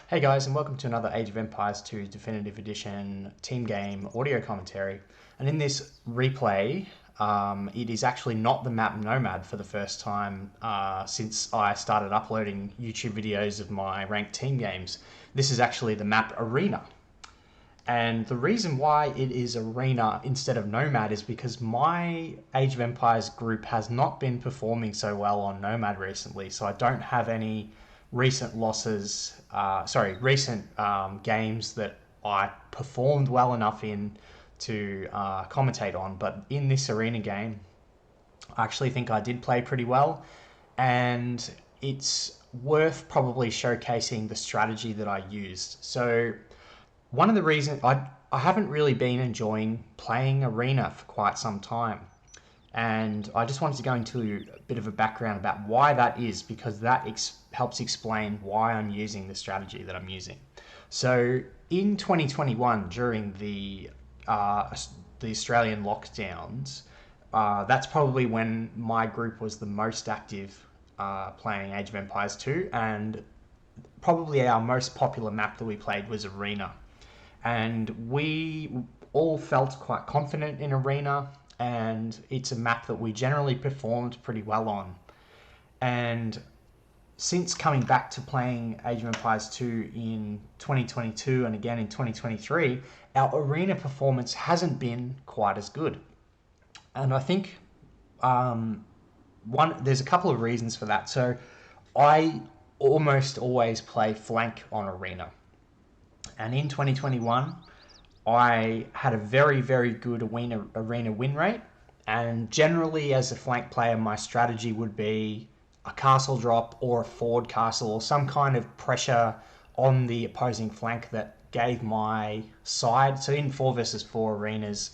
Hey guys, and welcome to another Age of Empires 2 Definitive Edition team game audio commentary. And in this replay, it is actually not the map Nomad for the first time since I started uploading YouTube videos of my ranked team games. This is actually the map Arena. And the reason why it is Arena instead of Nomad is because my Age of Empires group has not been performing so well on Nomad recently, so I don't have any recent games that I performed well enough in to commentate on. But in this Arena game, I actually think I did play pretty well, and it's worth probably showcasing the strategy that I used. So one of the reasons I haven't really been enjoying playing Arena for quite some time. And I just wanted to go into a bit of a background about why that is, because that helps explain why I'm using the strategy that I'm using. So in 2021, during the Australian lockdowns, that's probably when my group was the most active playing Age of Empires 2, and probably our most popular map that we played was Arena. And we all felt quite confident in Arena, and it's a map that we generally performed pretty well on. And since coming back to playing Age of Empires 2 in 2022 and again in 2023, our Arena performance hasn't been quite as good. And I think there's a couple of reasons for that. So I almost always play flank on Arena. And in 2021, I had a very, very good arena win rate. And generally, as a flank player, my strategy would be a castle drop or a forward castle or some kind of pressure on the opposing flank that gave my side. So in 4 versus 4 arenas,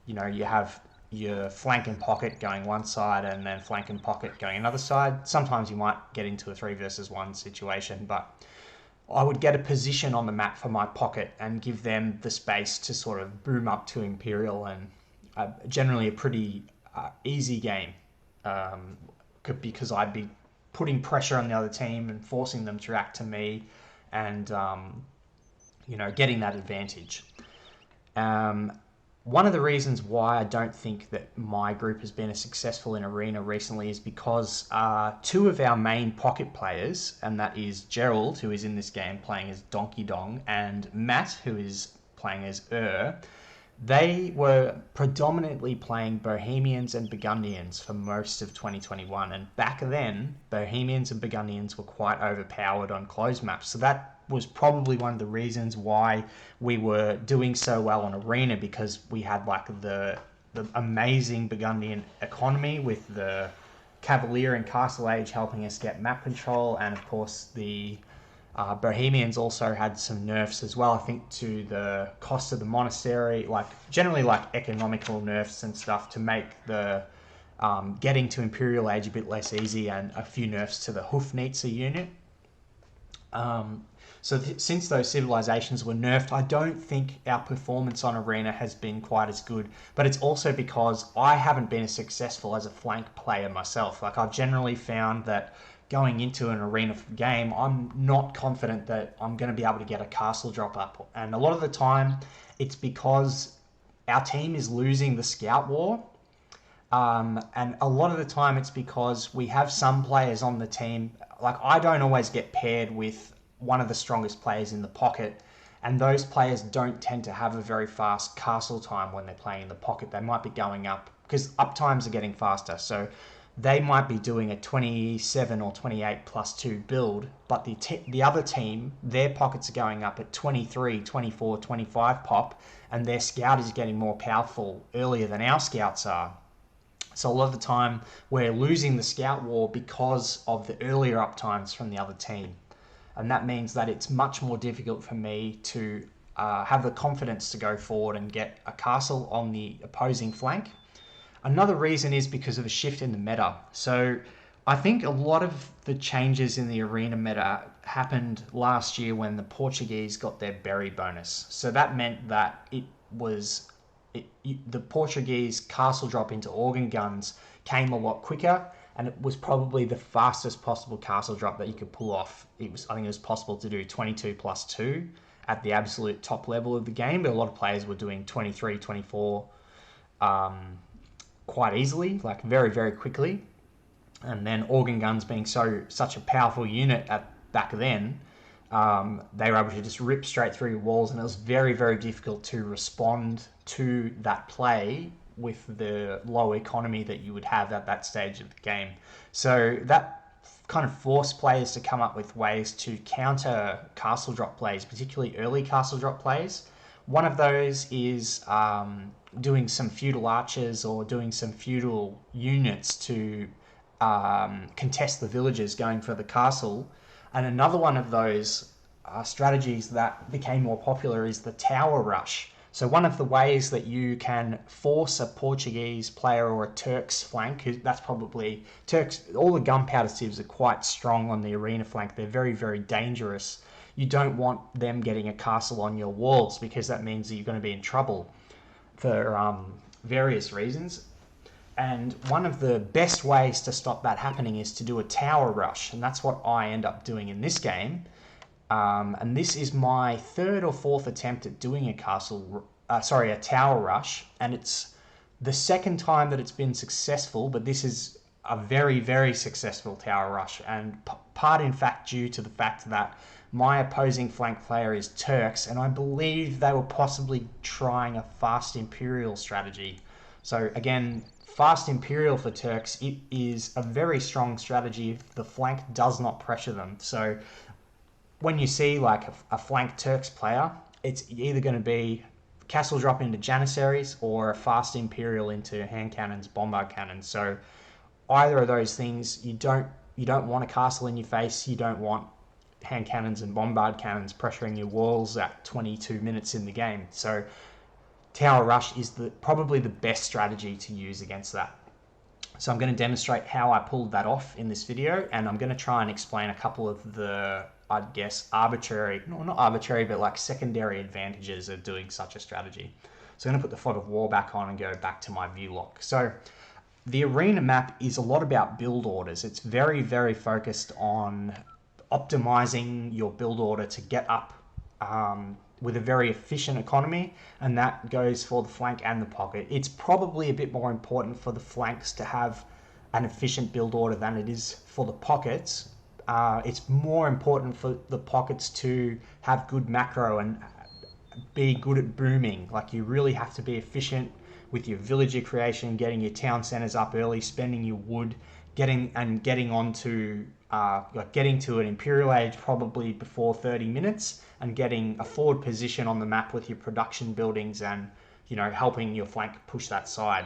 you have your flank and pocket going one side and then flank and pocket going another side. Sometimes you might get into a 3 versus 1 situation, but I would get a position on the map for my pocket and give them the space to sort of boom up to Imperial, and generally a pretty easy game because I'd be putting pressure on the other team and forcing them to react to me and, getting that advantage. One of the reasons why I don't think that my group has been as successful in Arena recently is because 2 of our main pocket players, and that is Gerald, who is in this game playing as Donkey Dong, and Matt, who is playing as they were predominantly playing Bohemians and Burgundians for most of 2021. And back then, Bohemians and Burgundians were quite overpowered on closed maps. So that was probably one of the reasons why we were doing so well on Arena, because we had like the amazing Burgundian economy with the Cavalier and Castle Age helping us get map control, and of course the Bohemians also had some nerfs as well, I think, to the cost of the monastery, like generally like economical nerfs and stuff to make the getting to Imperial Age a bit less easy, and a few nerfs to the Hoofnitzer unit. Since those civilizations were nerfed, I don't think our performance on Arena has been quite as good. But it's also because I haven't been as successful as a flank player myself. Like, I've generally found that going into an Arena game, I'm not confident that I'm going to be able to get a castle drop up. And a lot of the time, it's because our team is losing the scout war. And a lot of the time, it's because we have some players on the team. Like, I don't always get paired with one of the strongest players in the pocket, and those players don't tend to have a very fast castle time when they're playing in the pocket. They might be going up, because up times are getting faster, so they might be doing a 27 or 28 plus 2 build, but the other team, their pockets are going up at 23, 24, 25 pop, and their scout is getting more powerful earlier than our scouts are. So a lot of the time we're losing the scout war because of the earlier uptimes from the other team. And that means that it's much more difficult for me to have the confidence to go forward and get a castle on the opposing flank. Another reason is because of a shift in the meta. So I think a lot of the changes in the Arena meta happened last year when the Portuguese got their berry bonus. So that meant that the Portuguese castle drop into organ guns came a lot quicker, and it was probably the fastest possible castle drop that you could pull off. I think it was possible to do 22 plus 2 at the absolute top level of the game, but a lot of players were doing 23, 24 quite easily, like very, very quickly. And then organ guns being such a powerful unit back then, they were able to just rip straight through your walls, and it was very, very difficult to respond to that play with the low economy that you would have at that stage of the game. So that kind of forced players to come up with ways to counter castle drop plays, particularly early castle drop plays. One of those is doing some feudal archers or doing some feudal units to contest the villagers going for the castle. And another one of those strategies that became more popular is the tower rush. So one of the ways that you can force a Portuguese player or a Turk's flank, that's probably Turks, all the gunpowder sieves are quite strong on the arena flank. They're very, very dangerous. You don't want them getting a castle on your walls, because that means that you're going to be in trouble for various reasons. And one of the best ways to stop that happening is to do a tower rush, and that's what I end up doing in this game. And this is my third or fourth attempt at doing a tower rush, and it's the second time that it's been successful, but this is a very, very successful tower rush, and part in fact due to the fact that my opposing flank player is Turks, and I believe they were possibly trying a fast Imperial strategy. So again, fast Imperial for Turks, it is a very strong strategy if the flank does not pressure them. So when you see like a flank Turks player, it's either going to be castle drop into Janissaries or a fast Imperial into hand cannons, bombard cannons. So either of those things, you don't want a castle in your face. You don't want hand cannons and bombard cannons pressuring your walls at 22 minutes in the game. So tower rush is probably the best strategy to use against that. So I'm going to demonstrate how I pulled that off in this video, and I'm going to try and explain a couple of the, I'd guess, not arbitrary, but like secondary advantages of doing such a strategy. So I'm going to put the fog of war back on and go back to my view lock. So the arena map is a lot about build orders. It's very, very focused on optimizing your build order to get up with a very efficient economy, and that goes for the flank and the pocket. It's probably a bit more important for the flanks to have an efficient build order than it is for the pockets. It's more important for the pockets to have good macro and be good at booming. Like, you really have to be efficient with your villager creation, getting your town centers up early, spending your wood, getting to an Imperial Age probably before 30 minutes, and getting a forward position on the map with your production buildings, and helping your flank push that side.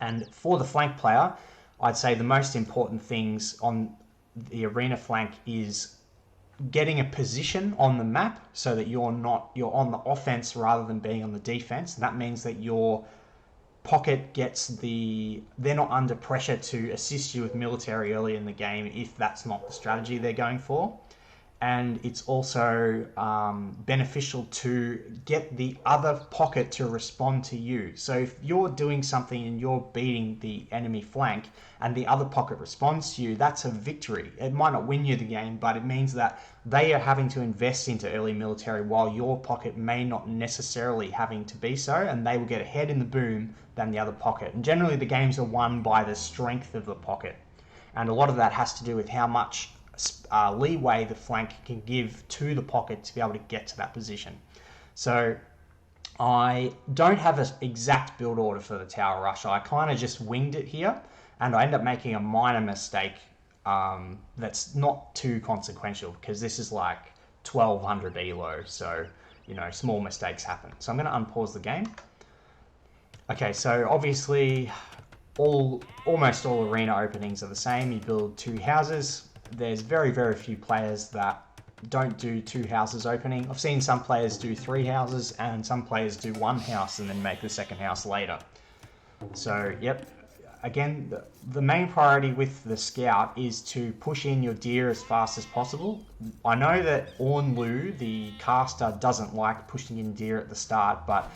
And for the flank player, I'd say the most important things on the arena flank is getting a position on the map so that you're on the offense rather than being on the defense. And that means that your pocket they're not under pressure to assist you with military early in the game if that's not the strategy they're going for. And it's also beneficial to get the other pocket to respond to you. So if you're doing something and you're beating the enemy flank and the other pocket responds to you, that's a victory. It might not win you the game, but it means that they are having to invest into early military while your pocket may not necessarily having to be so, and they will get ahead in the boom than the other pocket. And generally the games are won by the strength of the pocket. And a lot of that has to do with how much leeway the flank can give to the pocket to be able to get to that position. So I don't have an exact build order for the tower rush. I kind of just winged it here, and I end up making a minor mistake that's not too consequential, because this is like 1200 elo, so small mistakes happen. So I'm going to unpause the game. Okay, so obviously almost all arena openings are the same. You build two houses. There's very, very few players that don't do two houses opening. I've seen some players do three houses, and some players do one house and then make the second house later. So, yep. Again, the main priority with the scout is to push in your deer as fast as possible. I know that Ornlu, the caster, doesn't like pushing in deer at the start, but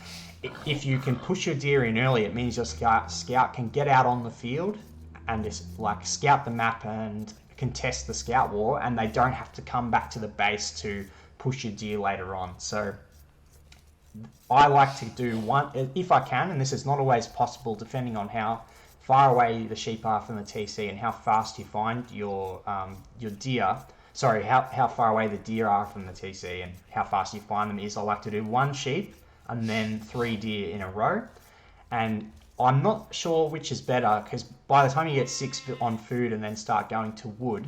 if you can push your deer in early, it means your scout can get out on the field and just like scout the map and contest the scout war, and they don't have to come back to the base to push your deer later on. So I like to do one, if I can, and this is not always possible depending on how far away the sheep are from the TC and how fast you find your deer. Sorry, how far away the deer are from the TC and how fast you find them is I like to do 1 sheep and then 3 deer in a row. And I'm not sure which is better, because by the time you get 6 on food and then start going to wood,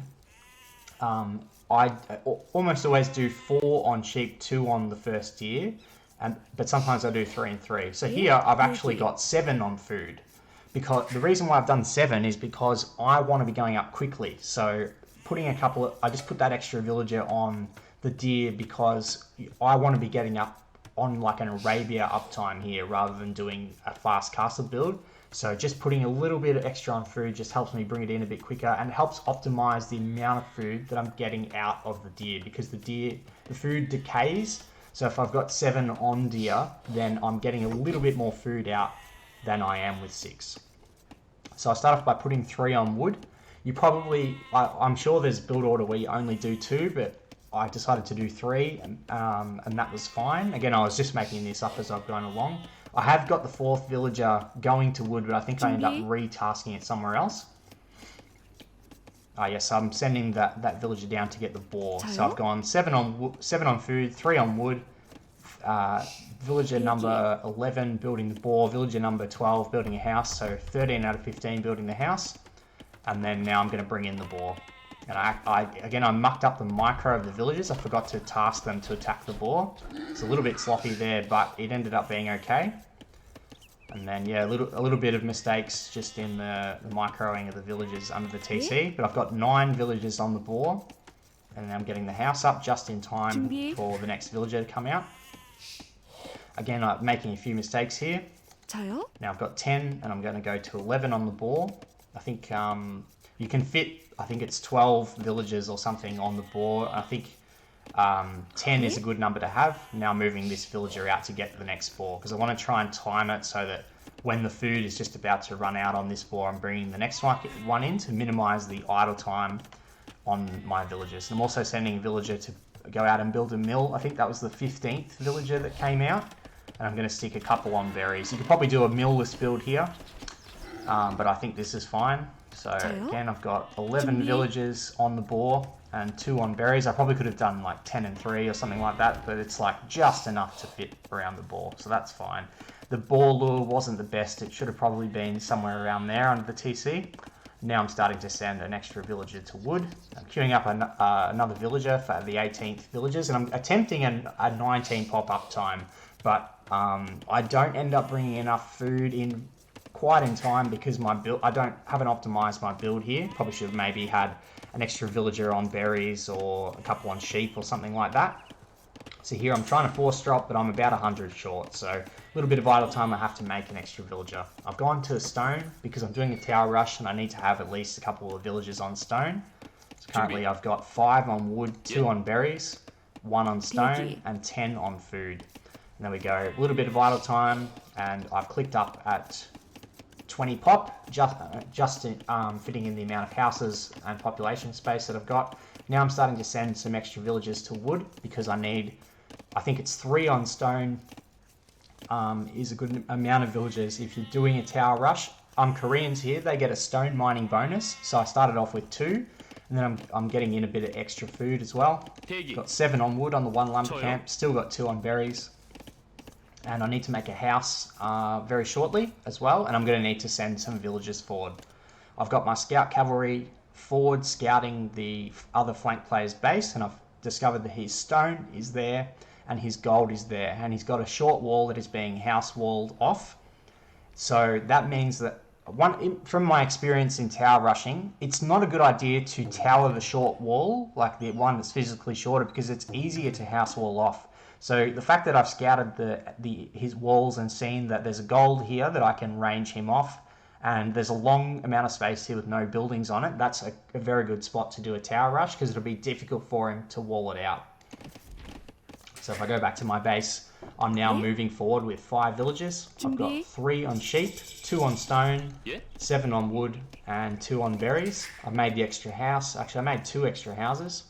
I almost always do 4 on sheep, 2 on the first deer, but sometimes I do 3 and 3. So here I've actually got 7 on food. Because the reason why I've done 7 is because I want to be going up quickly. So putting I just put that extra villager on the deer because I want to be getting up on like an Arabia uptime here rather than doing a fast castle build. So just putting a little bit of extra on food just helps me bring it in a bit quicker and helps optimize the amount of food that I'm getting out of the deer, because the food decays. So if I've got 7 on deer, then I'm getting a little bit more food out than I am with 6. So I start off by putting 3 on wood. I'm sure there's a build order where you only do 2, but I decided to do 3, and that was fine. Again, I was just making this up as I've gone along. I have got the 4th villager going to wood, but I think I end up retasking it somewhere else. Yes, I'm sending that villager down to get the boar. So I've gone 7 on food, 3 on wood. Villager number 11 building the boar, villager number 12 building a house, so 13 out of 15 building the house. And then now I'm going to bring in the boar. And I mucked up the micro of the villagers. I forgot to task them to attack the boar. It's a little bit sloppy there, but it ended up being okay. And then, yeah, a little bit of mistakes just in the microing of the villagers under the TC. But I've got 9 villagers on the boar. And I'm getting the house up just in time for the next villager to come out. Again, I'm making a few mistakes here. Now I've got 10, and I'm going to go to 11 on the boar. I think you can fit, I think it's 12 villagers or something on the boar. I think 10 is a good number to have. Now moving this villager out to get the next boar, because I want to try and time it so that when the food is just about to run out on this boar, I'm bringing the next one in to minimize the idle time on my villagers. And I'm also sending a villager to go out and build a mill. I think that was the 15th villager that came out. And I'm going to stick a couple on berries. You could probably do a millless build here, but I think this is fine. So again, I've got 11 villagers on the boar and 2 on berries. I probably could have done like 10 and 3 or something like that, but it's like just enough to fit around the boar, so that's fine. The boar lure wasn't the best. It should have probably been somewhere around there under the TC. Now I'm starting to send an extra villager to wood. I'm queuing up another villager for the 18th villagers, and I'm attempting a 19 pop-up time, but I don't end up bringing enough food in quite in time because my build, haven't optimized my build here. Probably should have maybe had an extra villager on berries or a couple on sheep or something like that. So here I'm trying to force drop, but I'm about 100 short. So a little bit of idle time, I have to make an extra villager. I've gone to stone because I'm doing a tower rush and I need to have at least a couple of villagers on stone. So currently I've got 5 on wood, 2 on berries, 1 on stone, and 10 on food. And there we go, a little bit of idle time, and I've clicked up at 20 pop, just fitting in the amount of houses and population space that I've got. Now I'm starting to send some extra villagers to wood because I think it's 3 on stone is a good amount of villagers. If you're doing a tower rush, Koreans here, they get a stone mining bonus. So I started off with 2, and then I'm getting in a bit of extra food as well. Got 7 on wood on the 1 lumber camp, still got 2 on berries. And I need to make a house very shortly as well, and I'm going to need to send some villagers forward. I've got my scout cavalry forward scouting the other flank player's base, and I've discovered that his stone is there and his gold is there, and he's got a short wall that is being house walled off. So that means that from my experience in tower rushing, it's not a good idea to tower the short wall, like the one that's physically shorter, because it's easier to house wall off. So the fact that I've scouted his walls and seen that there's a gold here that I can range him off, and there's a long amount of space here with no buildings on it, that's a very good spot to do a tower rush because it'll be difficult for him to wall it out. So if I go back to my base, I'm now moving forward with 5 villages. I've got 3 on sheep, 2 on stone, 7 on wood, and 2 on berries. I've made the extra house. Actually, I made 2 extra houses.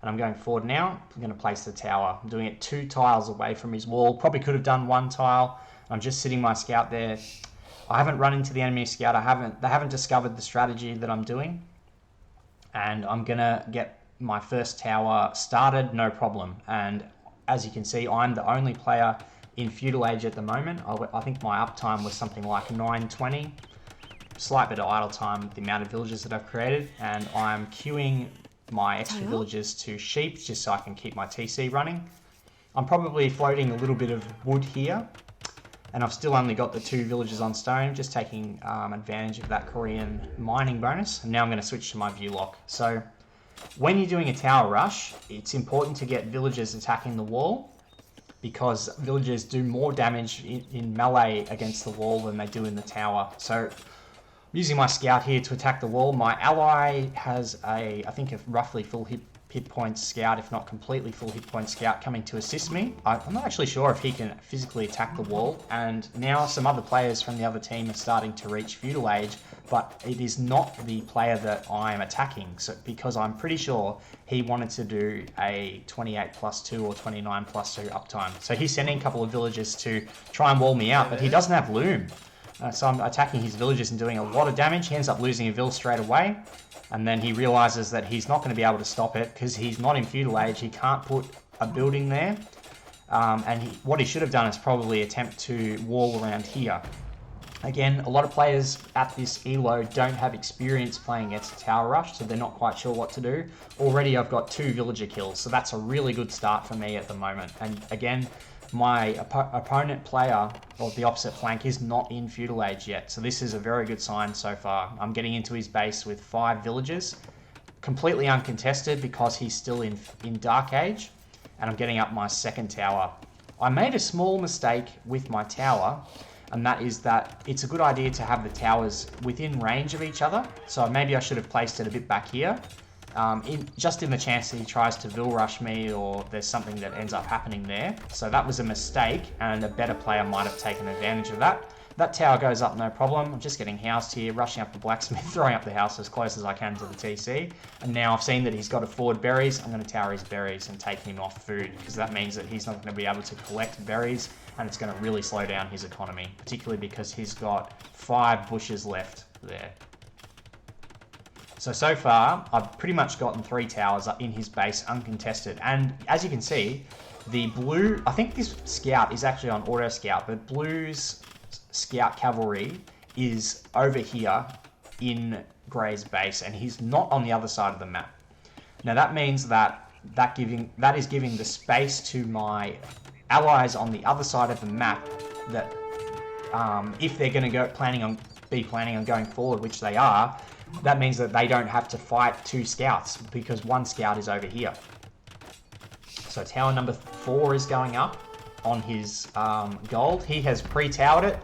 And I'm going forward now. I'm going to place the tower. I'm doing it 2 tiles away from his wall. Probably could have done 1 tile. I'm just sitting my scout there. I haven't run into the enemy scout. They haven't discovered the strategy that I'm doing. And I'm going to get my first tower started, no problem. And as you can see, I'm the only player in Feudal Age at the moment. I think my uptime was something like 920. Slight bit of idle time with the amount of villages that I've created. And I'm queuing my extra villages to sheep just so I can keep my TC running. I'm probably floating a little bit of wood here, and I've still only got the 2 villages on stone, just taking advantage of that Korean mining bonus. And now I'm going to switch to my view lock. So when you're doing a tower rush, it's important to get villagers attacking the wall, because villagers do more damage in melee against the wall than they do in the tower. So using my scout here to attack the wall. My ally has I think a roughly full hit points scout, if not completely full hit points scout, coming to assist me. I'm not actually sure if he can physically attack the wall, and now some other players from the other team are starting to reach Feudal Age, but it is not the player that I'm attacking, so because I'm pretty sure he wanted to do a 28+2 or 29+2 uptime. So he's sending a couple of villagers to try and wall me out, but he doesn't have loom. So I'm attacking his villages and doing a lot of damage. He ends up losing a vill straight away. And then he realizes that he's not going to be able to stop it because he's not in Feudal Age. He can't put a building there. What he should have done is probably attempt to wall around here. Again, a lot of players at this ELO don't have experience playing against a tower rush, so they're not quite sure what to do. Already I've got 2 villager kills, so that's a really good start for me at the moment. And again, my opponent player, or the opposite flank, is not in Feudal Age yet. So this is a very good sign so far. I'm getting into his base with 5 villages, completely uncontested because he's still in Dark Age, and I'm getting up my second tower. I made a small mistake with my tower, and that is that it's a good idea to have the towers within range of each other. So maybe I should have placed it a bit back here. Just in the chance that he tries to vill rush me, or there's something that ends up happening there. So that was a mistake, and a better player might have taken advantage of that. That tower goes up no problem. I'm just getting housed here, rushing up the blacksmith, throwing up the house as close as I can to the TC. And now I've seen that he's got to forward berries. I'm going to tower his berries and take him off food, because that means that he's not going to be able to collect berries, and it's going to really slow down his economy, particularly because he's got 5 bushes left there. So far, I've pretty much gotten 3 towers up in his base uncontested. And as you can see, the blue, I think this scout is actually on auto scout, but blue's scout cavalry is over here in Grey's base, and he's not on the other side of the map. Now that means that is giving the space to my allies on the other side of the map that if they're going to planning on going forward, which they are, that means that they don't have to fight 2 scouts because 1 scout is over here. So tower number 4 is going up on his gold. He has pre-towered it,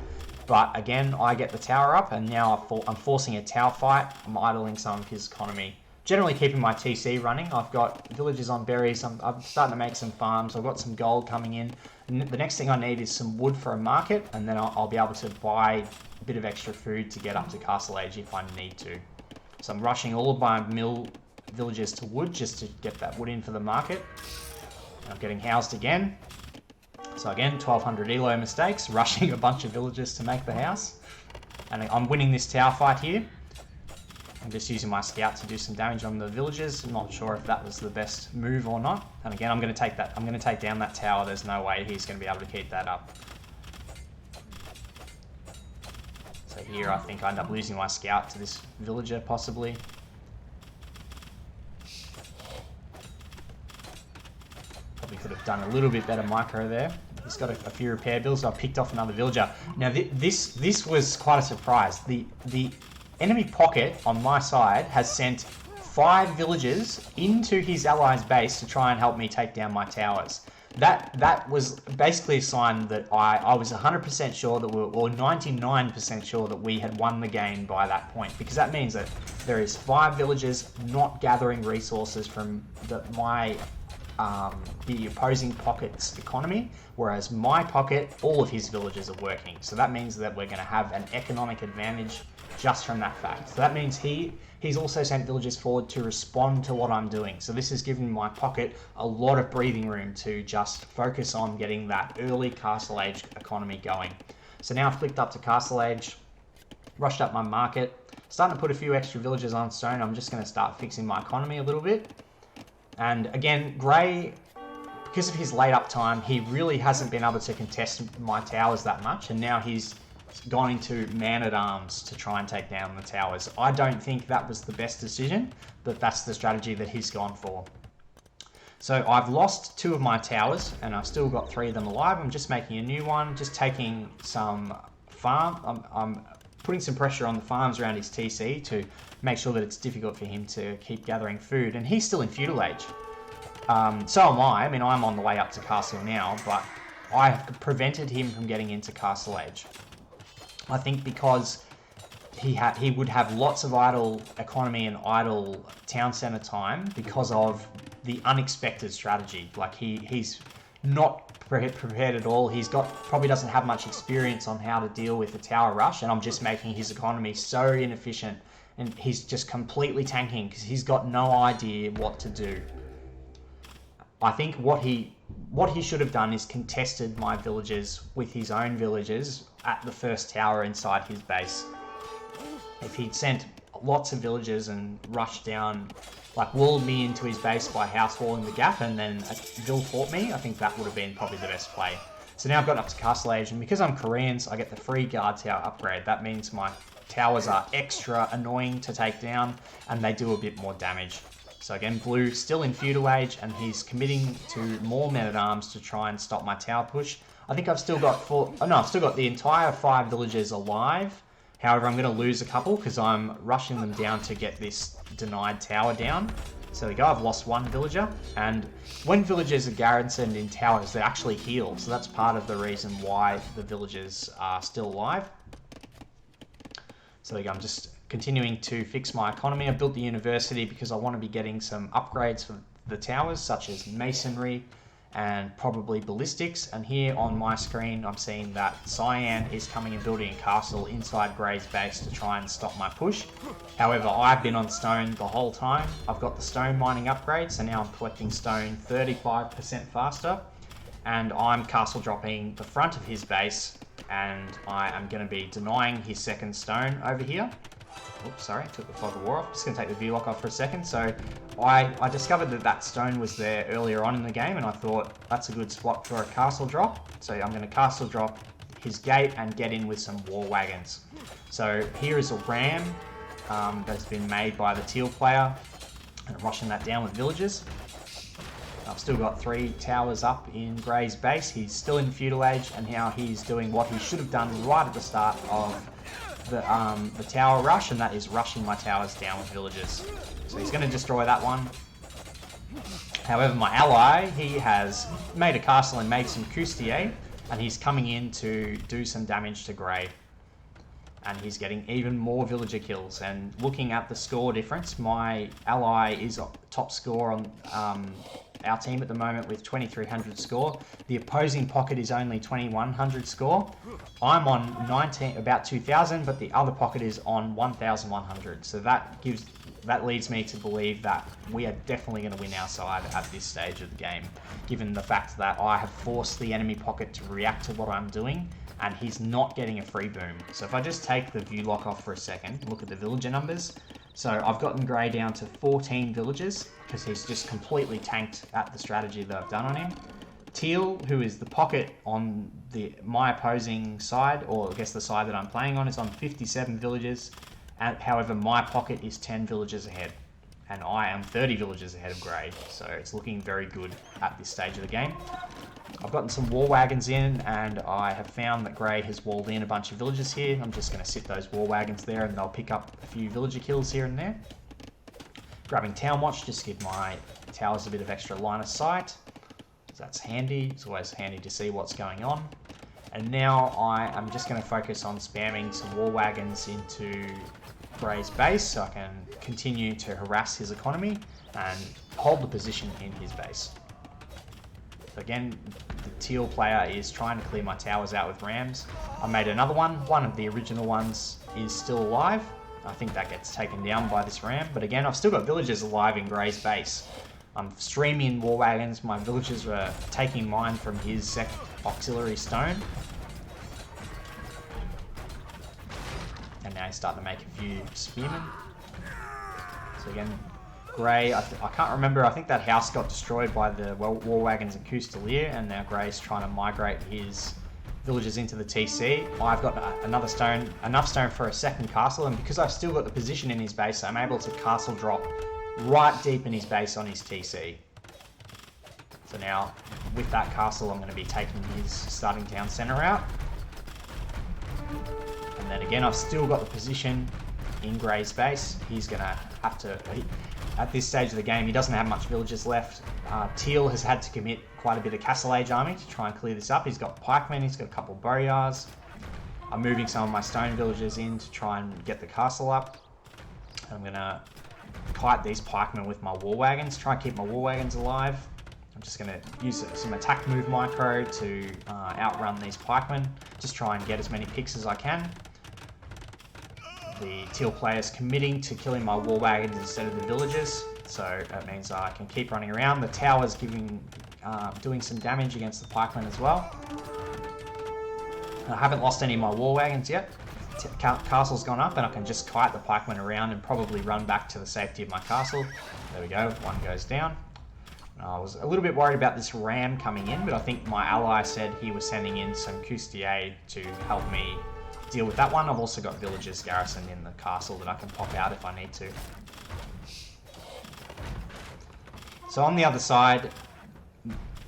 but again, I get the tower up, and now I'm forcing a tower fight. I'm idling some of his economy. Generally keeping my TC running. I've got villages on berries. I'm starting to make some farms. I've got some gold coming in. And the next thing I need is some wood for a market, and then I'll be able to buy a bit of extra food to get up to Castle Age if I need to. So I'm rushing all of my mill villages to wood just to get that wood in for the market. I'm getting housed again. So again, 1200 elo mistakes, rushing a bunch of villages to make the house. And I'm winning this tower fight here. I'm just using my scout to do some damage on the villagers. I'm not sure if that was the best move or not. And again, I'm going to take down that tower. There's no way he's going to be able to keep that up. So here I think I end up losing my scout to this villager, possibly. Probably could have done a little bit better micro there. He's got a few repair bills, so I picked off another villager. Now this was quite a surprise. The enemy pocket on my side has sent 5 villagers into his allies' base to try and help me take down my towers. That was basically a sign that I was 100% sure that or 99% sure that we had won the game by that point, because that means that there is 5 villagers not gathering resources from my the opposing pocket's economy, whereas my pocket, all of his villages are working. So that means that we're going to have an economic advantage just from that fact. So that means he's also sent villagers forward to respond to what I'm doing. So this has given my pocket a lot of breathing room to just focus on getting that early Castle Age economy going. So now I've clicked up to Castle Age, rushed up my market, starting to put a few extra villagers on stone. I'm just going to start fixing my economy a little bit. And again, Grey, because of his late up time, he really hasn't been able to contest my towers that much, and now he's gone into man-at-arms to try and take down the towers. I don't think that was the best decision, but that's the strategy that he's gone for. So I've lost 2 of my towers, and I've still got 3 of them alive. I'm just making a new one, just taking some farm. I'm putting some pressure on the farms around his TC to make sure that it's difficult for him to keep gathering food. And he's still in Feudal Age. So am I. I mean, I'm on the way up to Castle now, but I have prevented him from getting into Castle Age. I think because he would have lots of idle economy and idle town centre time because of the unexpected strategy. Like he's not prepared at all. He's probably doesn't have much experience on how to deal with the tower rush, and I'm just making his economy so inefficient, and he's just completely tanking because he's got no idea what to do. I think what he should have done is contested my villagers with his own villagers at the first tower inside his base. If he'd sent lots of villagers and rushed down, like walled me into his base by house walling the gap and then Vill fought me, I think that would have been probably the best play. So now I've gotten up to Castle Age, and because I'm Koreans, I get the free guard tower upgrade. That means my towers are extra annoying to take down, and they do a bit more damage. So again, Blue still in Feudal Age, and he's committing to more men-at-arms to try and stop my tower push. I think I've still got I've still got the entire 5 villagers alive. However, I'm going to lose a couple because I'm rushing them down to get this denied tower down. So there we go, I've lost 1 villager. And when villagers are garrisoned in towers, they actually heal. So that's part of the reason why the villagers are still alive. So there you go, I'm just continuing to fix my economy. I built the university because I want to be getting some upgrades for the towers, such as masonry and probably ballistics. And here on my screen, I'm seeing that Cyan is coming and building a castle inside Grey's base to try and stop my push. However, I've been on stone the whole time. I've got the stone mining upgrade, so now I'm collecting stone 35% faster. And I'm castle dropping the front of his base, and I am going to be denying his second stone over here. Oops, sorry, took the fog of war off. Just going to take the view lock off for a second. So I discovered that stone was there earlier on in the game, and I thought that's a good spot for a castle drop. So I'm going to castle drop his gate and get in with some war wagons. So here is a ram that's been made by the teal player, and I'm rushing that down with villagers. I've still got 3 towers up in Grey's base. He's still in Feudal Age, and now he's doing what he should have done right at the start of the tower rush, and that is rushing my towers down with villagers. So he's going to destroy that one. However, my ally, he has made a castle and made some Coustier, and he's coming in to do some damage to Grey. And he's getting even more villager kills. And looking at the score difference, my ally is top score on our team at the moment with 2300 score. The opposing pocket is only 2100 score. I'm on about 2000, but the other pocket is on 1100. So that leads me to believe that we are definitely going to win our side at this stage of the game, given the fact that I have forced the enemy pocket to react to what I'm doing, and he's not getting a free boom. So if I just take the view lock off for a second, look at the villager numbers. So I've gotten Grey down to 14 villagers because he's just completely tanked at the strategy that I've done on him. Teal, who is the pocket on my opposing side, or I guess the side that I'm playing on, is on 57 villagers. However, my pocket is 10 villagers ahead, and I am 30 villagers ahead of Grey, so it's looking very good at this stage of the game. I've gotten some war wagons in, and I have found that Grey has walled in a bunch of villagers here. I'm just going to sit those war wagons there, and they'll pick up a few villager kills here and there. Grabbing Town Watch, just to give my towers a bit of extra line of sight. That's handy. It's always handy to see what's going on. And now I am just going to focus on spamming some war wagons into Grey's base so I can continue to harass his economy and hold the position in his base. again, the teal player is trying to clear my towers out with rams. I made another one. One of the original ones is still alive. I think that gets taken down by this ram. But again, I've still got villagers alive in Grey's base. I'm streaming war wagons. My villagers were taking mine from his auxiliary stone. And now he's starting to make a few spearmen. So again, Grey, I can't remember, I think that house got destroyed by the war wagons and Custelier, and now Grey's trying to migrate his villagers into the TC. I've got enough stone for a second castle, and because I've still got the position in his base, I'm able to castle drop right deep in his base on his TC. So now, with that castle, I'm going to be taking his starting town centre out. And then again, I've still got the position in Grey's base. He's going to have to... At this stage of the game, he doesn't have much villagers left. Teal has had to commit quite a bit of Castle Age army to try and clear this up. He's got pikemen, he's got a couple of boyars. I'm moving some of my stone villagers in to try and get the castle up. I'm going to kite these pikemen with my war wagons, try and keep my war wagons alive. I'm just going to use some attack move micro to outrun these pikemen. Just try and get as many picks as I can. The teal player's committing to killing my war wagons instead of the villagers, so that means I can keep running around. The tower's doing some damage against the pikemen as well. I haven't lost any of my war wagons yet. Castle's gone up, and I can just kite the pikemen around and probably run back to the safety of my castle. There we go, one goes down. I was a little bit worried about this ram coming in, but I think my ally said he was sending in some Custelier to help me deal with that one. I've also got villagers garrisoned in the castle that I can pop out if I need to. So on the other side,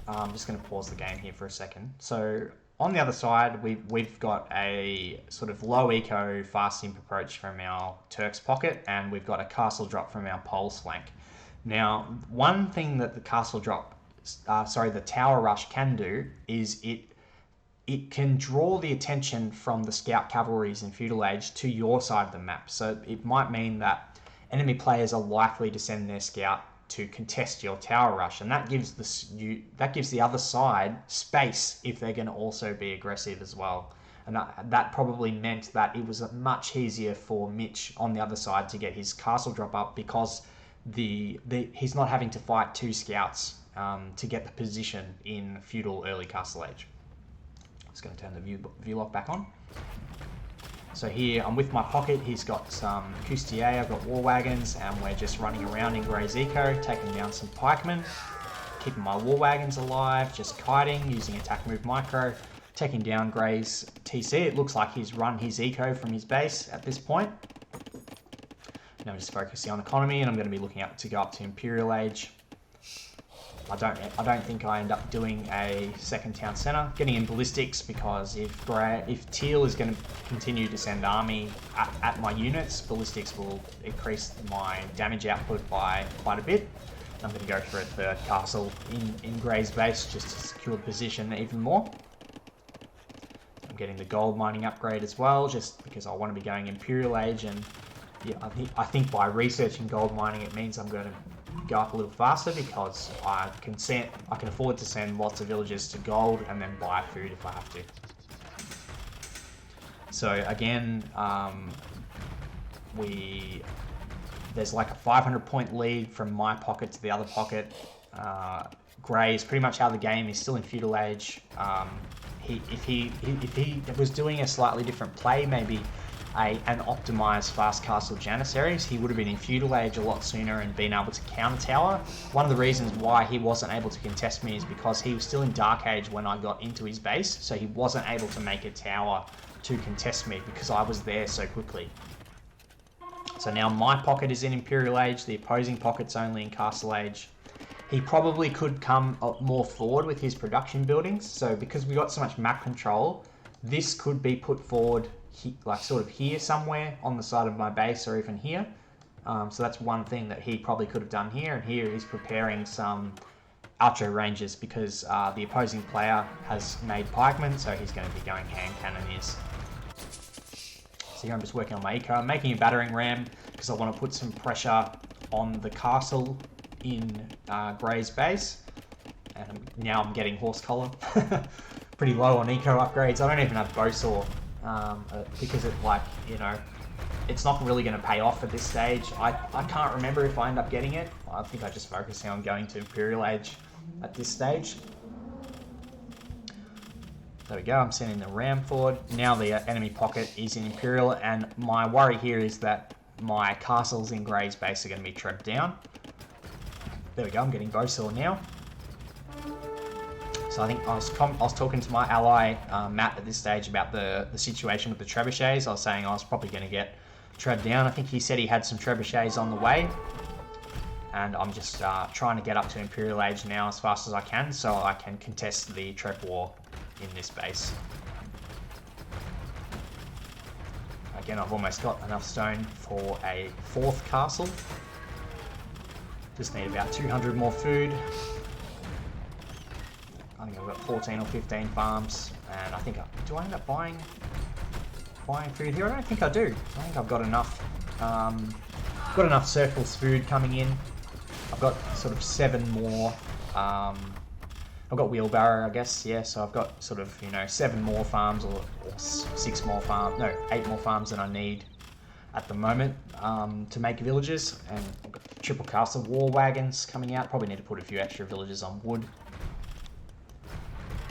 I'm just going to pause the game here for a second. So on the other side, we've got a sort of low eco fast imp approach from our Turk's pocket, and we've got a castle drop from our Pole's flank. Now, one thing that the castle drop, the tower rush can do is it can draw the attention from the scout cavalries in Feudal Age to your side of the map. So it might mean that enemy players are likely to send their scout to contest your tower rush, and that gives the other side space if they're going to also be aggressive as well. And that probably meant that it was much easier for Mitch on the other side to get his castle drop up, because he's not having to fight two scouts to get the position in Feudal early Castle Age. Just going to turn the view lock back on. So here I'm with my pocket. He's got some Custelier, I've got war wagons, and we're just running around in Grey's eco, taking down some pikemen, keeping my war wagons alive, just kiting, using attack move micro, taking down Grey's TC. It looks like he's run his eco from his base at this point. Now I'm just focusing on economy, and I'm going to be looking to go up to Imperial Age. I don't think I end up doing a second town centre. Getting in ballistics, because if Teal is going to continue to send army at my units, ballistics will increase my damage output by quite a bit. I'm going to go for a third castle in Grey's base just to secure the position even more. I'm getting the gold mining upgrade as well, just because I want to be going Imperial Age, and yeah, I think by researching gold mining it means I'm going to go up a little faster, because I can afford to send lots of villagers to gold and then buy food if I have to. So again, there's like a 500 point lead from my pocket to the other pocket. Grey is pretty much out of the game. He's still in Feudal Age. If he was doing a slightly different play, maybe an optimized fast castle Janissaries, he would have been in Feudal Age a lot sooner and been able to counter tower. One of the reasons why he wasn't able to contest me is because he was still in Dark Age when I got into his base, so he wasn't able to make a tower to contest me because I was there so quickly. So now my pocket is in Imperial Age, the opposing pocket's only in Castle Age. He probably could come more forward with his production buildings, so because we got so much map control, this could be put forward like sort of here somewhere on the side of my base, or even here. So that's one thing that he probably could have done here. And here he's preparing some archer ranges, because the opposing player has made pikemen, so he's going to be going hand cannoneers. So here I'm just working on my eco. I'm making a battering ram because I want to put some pressure on the castle in Grey's base. and now I'm getting horse collar. Pretty low on eco upgrades. I don't even have bow saw because it, like, you know, it's not really going to pay off at this stage. I can't remember if I end up getting it. I think I just focus on going to Imperial Age at this stage. There we go, I'm sending the ram forward. Now the enemy pocket is in Imperial, and my worry here is that my castles in Grey's base are going to be trebbed down. There we go, I'm getting bow saw now. So I think I was talking to my ally, Matt, at this stage about the situation with the trebuchets. I was saying I was probably going to get trebbed down. I think he said he had some trebuchets on the way. And I'm just trying to get up to Imperial Age now as fast as I can so I can contest the Treb War in this base. Again, I've almost got enough stone for a 4th castle. Just need about 200 more food. I think I've got 14 or 15 farms, and I think do I end up buying food here? I don't think I do. I think I've got enough. Got enough surplus food coming in. I've got sort of 7 more. I've got wheelbarrow, I guess. Yeah, so I've got sort of, you know, 7 more farms or 6 more farms. No, 8 more farms than I need at the moment to make villages, and I've got triple castle war wagons coming out. Probably need to put a few extra villages on wood.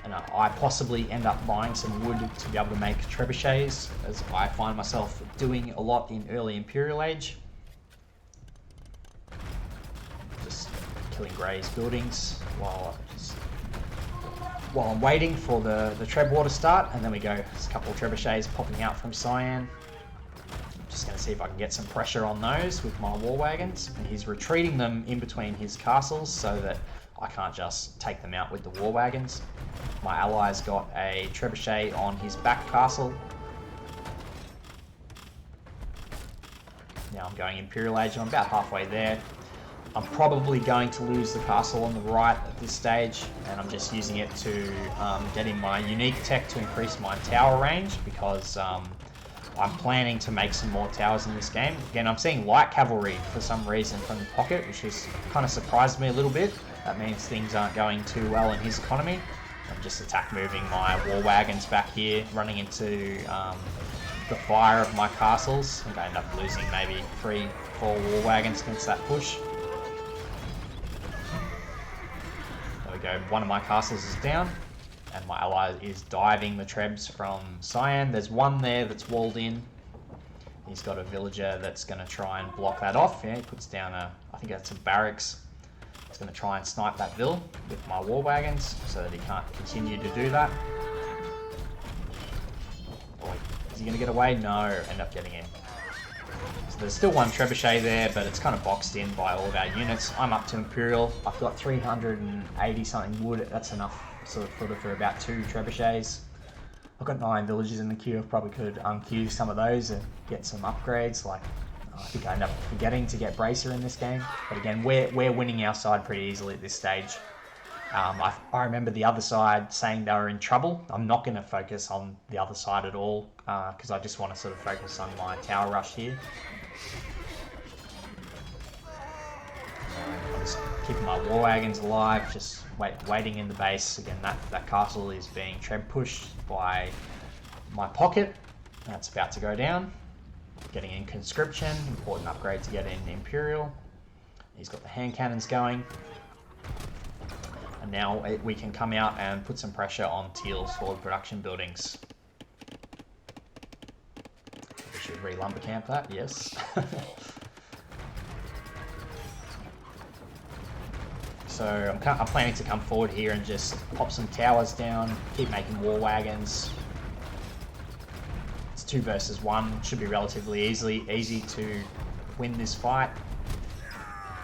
And I possibly end up buying some wood to be able to make trebuchets, as I find myself doing a lot in early Imperial Age. Just killing Grey's buildings while I'm waiting for the Treb War to start, and then we go. There's a couple of trebuchets popping out from Cyan. Just going to see if I can get some pressure on those with my war wagons. And he's retreating them in between his castles so that I can't just take them out with the war wagons. My ally's got a trebuchet on his back castle. Now I'm going Imperial Age, and I'm about halfway there. I'm probably going to lose the castle on the right at this stage, and I'm just using it to get in my unique tech to increase my tower range, because I'm planning to make some more towers in this game. Again, I'm seeing light cavalry for some reason from the pocket, which has kind of surprised me a little bit. That means things aren't going too well in his economy. I'm just attack moving my war wagons back here, running into the fire of my castles. I'm going to end up losing maybe 3-4 war wagons against that push. There we go, one of my castles is down, and my ally is diving the trebs from Cyan. There's one there that's walled in. He's got a villager that's going to try and block that off. Yeah, he puts down I think that's a barracks. He's going to try and snipe that vill with my war wagons so that he can't continue to do that. Boy, is he going to get away? No, end up getting him. So there's still one trebuchet there, but it's kind of boxed in by all of our units. I'm up to Imperial. I've got 380 something wood. That's enough sort of for about 2 trebuchets. I've got 9 villages in the queue. I probably could unqueue some of those and get some upgrades. Like, I think I end up forgetting to get Bracer in this game. But again, we're winning our side pretty easily at this stage. I remember the other side saying they were in trouble. I'm not going to focus on the other side at all, because I just want to sort of focus on my tower rush here. I'm just keeping my war wagons alive, just waiting in the base. Again, that castle is being treb pushed by my pocket. That's about to go down. Getting in conscription, important upgrade to get in Imperial. He's got the hand cannons going. And now we can come out and put some pressure on Teal's forward production buildings. We should re-lumber camp that, yes. So I'm planning to come forward here and just pop some towers down, keep making war wagons. It's 2 versus 1, should be relatively easy to win this fight.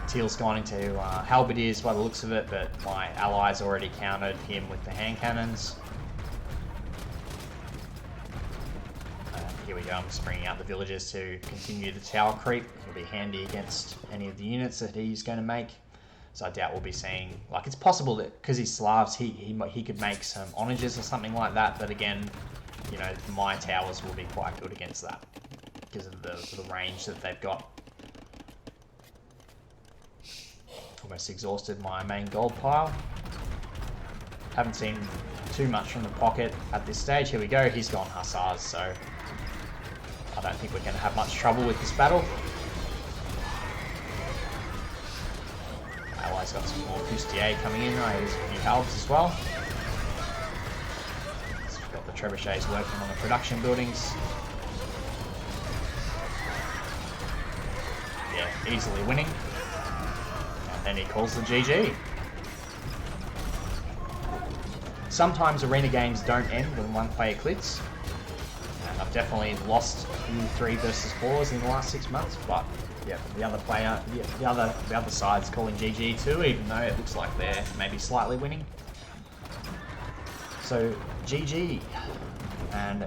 Teal's gone into halberdiers by the looks of it, but my allies already countered him with the hand cannons. Here we go, I'm just bringing out the villagers to continue the tower creep. It'll be handy against any of the units that he's going to make. So I doubt we'll be seeing, like, it's possible that because he's Slavs, he could make some onages or something like that, but again, you know, my towers will be quite good against that because of the range that they've got. Almost exhausted my main gold pile. Haven't seen too much from the pocket at this stage. Here we go. He's gone Hussars, so I don't think we're going to have much trouble with this battle. Allies got some more Bustier coming in. There's a few halves as well. So we've got the trebuchets working on the production buildings. Yeah, easily winning. And then he calls the GG. Sometimes arena games don't end when one player quits. And I've definitely lost a few 3 versus 4s in the last 6 months, but yeah, the other player, the other side's calling GG too, even though it looks like they're maybe slightly winning. So GG, and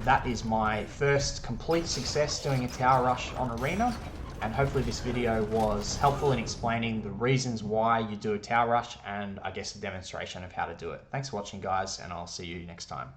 that is my first complete success doing a tower rush on arena. And hopefully this video was helpful in explaining the reasons why you do a tower rush and I guess a demonstration of how to do it. Thanks for watching, guys, and I'll see you next time.